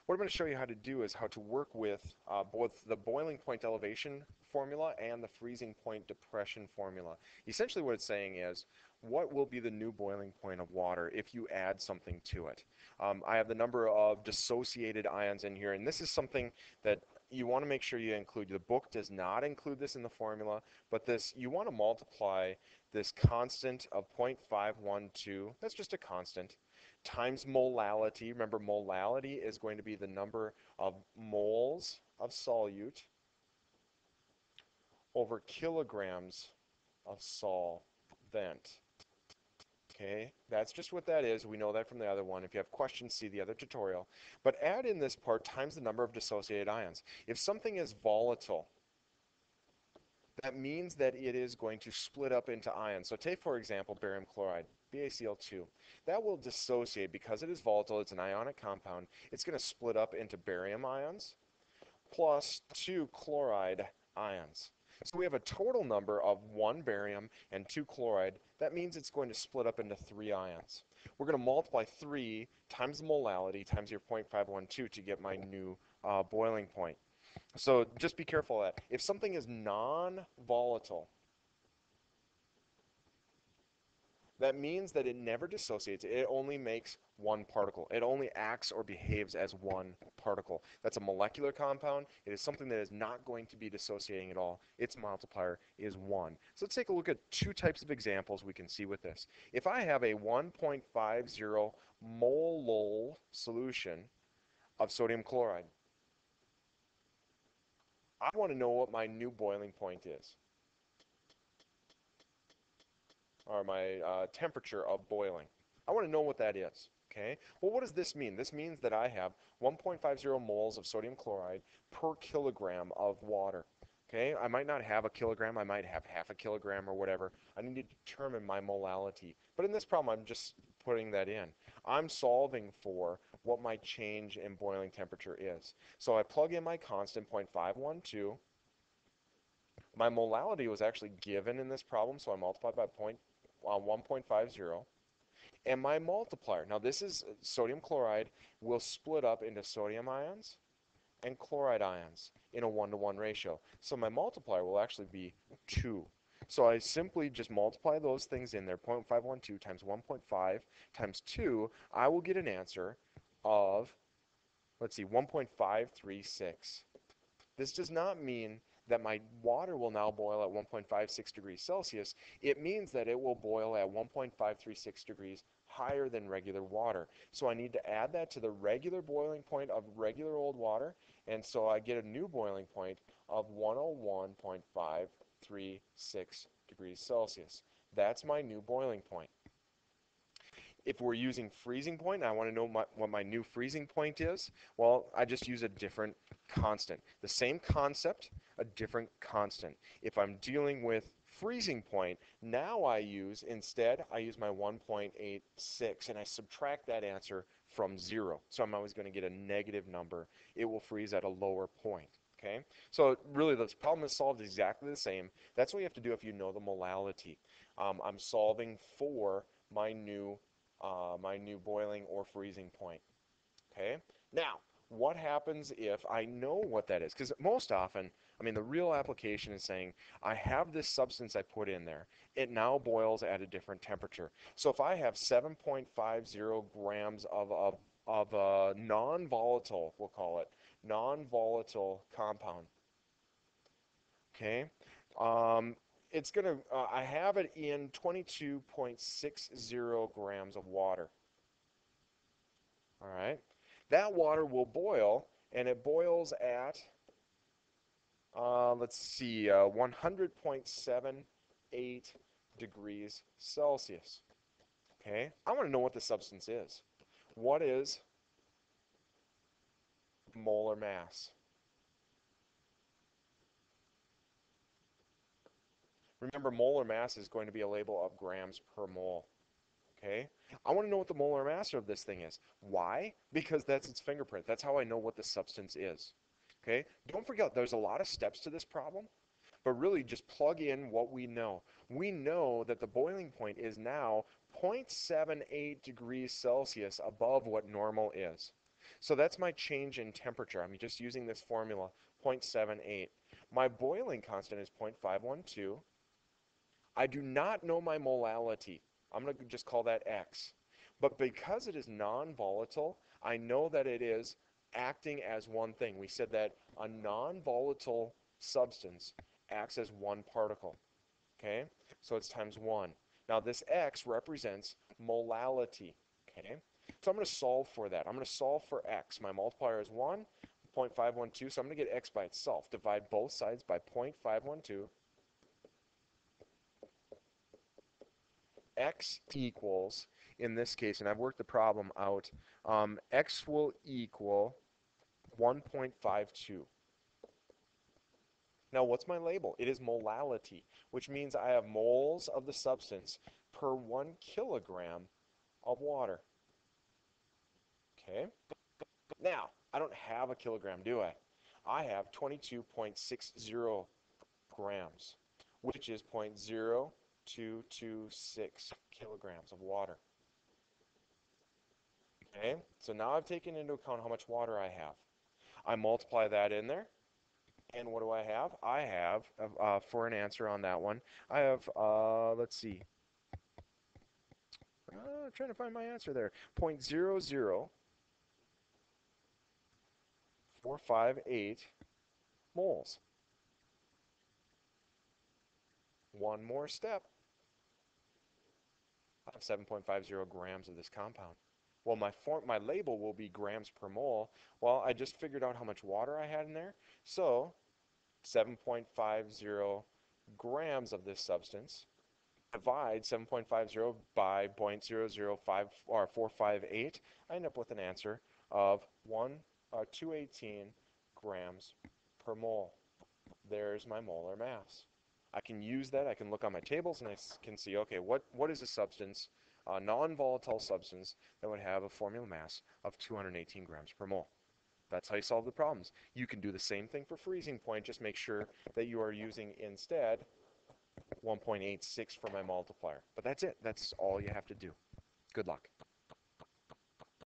What I'm going to show you how to do is how to work with both the boiling point elevation formula and the freezing point depression formula. Essentially what it's saying is, what will be the new boiling point of water if you add something to it? I have the number of dissociated ions in here, and this is something that you want to make sure you include. The book does not include this in the formula, but this, you want to multiply this constant of 0.512, that's just a constant, times molality. Remember, molality is going to be the number of moles of solute over kilograms of solvent. Okay, that's just what that is. We know that from the other one. If you have questions, see the other tutorial. But add in this part times the number of dissociated ions. If something is volatile, that means that it is going to split up into ions. So take, for example, barium chloride, BaCl2. That will dissociate because it is volatile. It's an ionic compound. It's going to split up into barium ions plus 2 chloride ions. So we have a total number of 1 barium and 2 chloride. That means it's going to split up into 3 ions. We're going to multiply 3 times the molality times your 0.512 to get my new boiling point. So just be careful of that. If something is non-volatile, that means that it never dissociates. It only makes one particle. It only acts or behaves as one particle. That's a molecular compound. It is something that is not going to be dissociating at all. Its multiplier is 1. So let's take a look at 2 types of examples we can see with this. If I have a 1.50 mole solution of sodium chloride, I want to know what my new boiling point is, or my temperature of boiling. I want to know what that is. Okay. Well, what does this mean? This means that I have 1.50 moles of sodium chloride per kilogram of water. Okay. I might not have a kilogram. I might have half a kilogram or whatever. I need to determine my molality. But in this problem, I'm just putting that in. I'm solving for what my change in boiling temperature is. So I plug in my constant 0.512. My molality was actually given in this problem, so I multiplied by 1.50. And my multiplier, now this is sodium chloride, will split up into sodium ions and chloride ions in a 1-to-1 ratio. So my multiplier will actually be 2. So I simply just multiply those things in there, 0.512 times 1.5 times 2, I will get an answer of, let's see, 1.536. This does not mean that my water will now boil at 1.56 degrees Celsius. It means that it will boil at 1.536 degrees higher than regular water. So I need to add that to the regular boiling point of regular old water, and so I get a new boiling point of 101.536 degrees Celsius. That's my new boiling point. If we're using freezing point, and I want to know what my new freezing point is, well, I just use a different constant. The same concept, a different constant. If I'm dealing with freezing point, now I use my 1.86, and I subtract that answer from 0. So I'm always going to get a negative number. It will freeze at a lower point. Okay, so really this problem is solved exactly the same. That's what you have to do if you know the molality. I'm solving for my new boiling or freezing point. Okay? Now, what happens if I know what that is? Because most often, I mean, the real application is saying, I have this substance I put in there. It now boils at a different temperature. So if I have 7.50 grams of a non-volatile, we'll call it, non-volatile compound, okay? Um, it's going to, I have it in 22.60 grams of water. All right. That water will boil, and it boils at, let's see, 100.78 degrees Celsius. Okay. I want to know what the substance is. What is molar mass? Remember, molar mass is going to be a label of grams per mole. Okay? I want to know what the molar mass of this thing is. Why? Because that's its fingerprint. That's how I know what the substance is. Okay? Don't forget, there's a lot of steps to this problem, but really just plug in what we know. We know that the boiling point is now 0.78 degrees Celsius above what normal is. So that's my change in temperature. I'm just using this formula, 0.78. My boiling constant is 0.512. I do not know my molality. I'm going to just call that X. But because it is non-volatile, I know that it is acting as one thing. We said that a non-volatile substance acts as one particle. Okay? So it's times 1. Now this X represents molality. Okay? So I'm going to solve for that. I'm going to solve for X. My multiplier is 1, 0.512, so I'm going to get X by itself. Divide both sides by 0.512. X equals, in this case, and I've worked the problem out, X will equal 1.52. Now, what's my label? It is molality, which means I have moles of the substance per 1 kilogram of water. Okay? Now, I don't have a kilogram, do I? I have 22.60 grams, which is 0.0226 kilograms of water. Okay, so now I've taken into account how much water I have. I multiply that in there, and what do I have? I have, for an answer on that one, I have, let's see, trying to find my answer there, 0.00458 moles. One more step. I have 7.50 grams of this compound. Well, my label will be grams per mole. Well, I just figured out how much water I had in there. So 7.50 grams of this substance. Divide 7.50 by 0.005 or 458. I end up with an answer of 218 grams per mole. There's my molar mass. I can use that. I can look on my tables and I can see, okay, what is a substance, a non-volatile substance that would have a formula mass of 218 grams per mole. That's how you solve the problems. You can do the same thing for freezing point. Just make sure that you are using instead 1.86 for my multiplier. But that's it. That's all you have to do. Good luck.